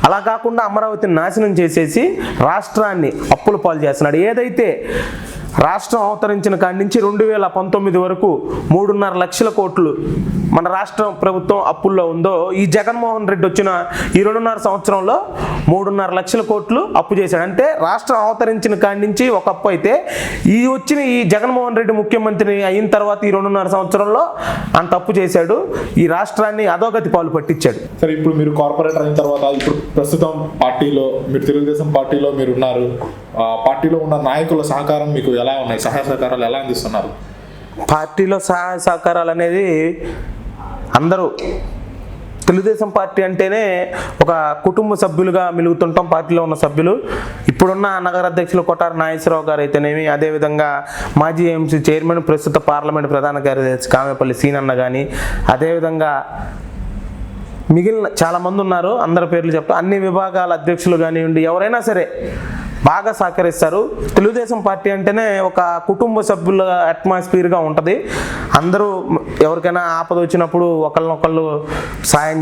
అలా కాకుండా అమరావతిని నాశనం చేసేసి రాష్ట్రాన్ని అప్పుల పాలు చేస్తున్నాడు. ఏదైతే రాష్ట్రం అవతరించిన కాడి నుంచి 2019 వరకు 3.5 లక్షల కోట్లు మన రాష్ట్ర ప్రభుత్వం అప్పుల్లో ఉందో, ఈ జగన్మోహన్ రెడ్డి వచ్చిన ఈ 2.5 సంవత్సరంలో 3.5 లక్షల కోట్లు అప్పు చేశాడు. అంటే రాష్ట్రం అవతరించిన కాడి నుంచి ఒక అప్పు అయితే, ఈ జగన్మోహన్ రెడ్డి ముఖ్యమంత్రి అయిన తర్వాత ఈ 2.5 సంవత్సరంలో అంత అప్పు చేశాడు. ఈ రాష్ట్రాన్ని అధోగతి పాలు పట్టించాడు. సరే, ఇప్పుడు మీరు కార్పొరేటర్ అయిన తర్వాత ఇప్పుడు ప్రస్తుతం పార్టీలో మీరు తెలుగుదేశం పార్టీలో మీరు ఉన్నారు. పార్టీలో ఉన్న నాయకుల సహకారం మీకు ఎలా ఉన్నాయి? సహాయ సహకారాలు ఎలా అందిస్తున్నారు? పార్టీలో సహాయ సహకారాలు అనేది అందరూ తెలుగుదేశం పార్టీ అంటేనే ఒక కుటుంబ సభ్యులుగా మెలుగుతుంటాం పార్టీలో ఉన్న సభ్యులు. ఇప్పుడున్న నగర అధ్యక్షులు కొట్టారి నాగేశ్వరరావు గారు అయితేనేమి, అదేవిధంగా మాజీ ఎంసీ చైర్మన్ ప్రస్తుత పార్లమెంట్ ప్రధాన కార్యదర్శి కామేపల్లి సీనన్న కానీ, అదేవిధంగా మిగిలిన చాలామంది ఉన్నారు. అందరి పేర్లు చెప్తా, అన్ని విభాగాల అధ్యక్షులు కానివ్వండి, ఎవరైనా సరే బాగా సహకరిస్తారు. తెలుగుదేశం పార్టీ అంటేనే ఒక కుటుంబ సభ్యుల అట్మాస్ఫియర్గా ఉంటుంది. అందరూ ఎవరికైనా ఆపద వచ్చినప్పుడు ఒకళ్ళనొకళ్ళు సాయం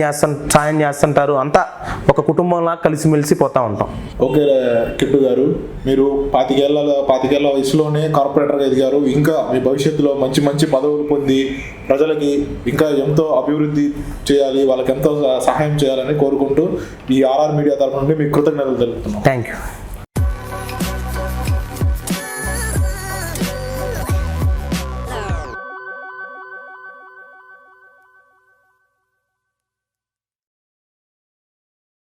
చేస్తుంటారు. అంతా ఒక కుటుంబంలా కలిసిమెలిసి పోతూ ఉంటాం. ఓకే కిట్టు గారు, మీరు 25 వయసులోనే కార్పొరేటర్గా ఎదిగారు. ఇంకా మీ భవిష్యత్తులో మంచి మంచి పదవులు పొంది ప్రజలకి ఇంకా ఎంతో అభివృద్ధి చేయాలి, వాళ్ళకి ఎంతో సహాయం చేయాలని కోరుకుంటూ ఈ ఆర్ఆర్ మీడియా తరఫు నుండి మీకు కృతజ్ఞతలు తెలుపుతున్నాం. Thank you.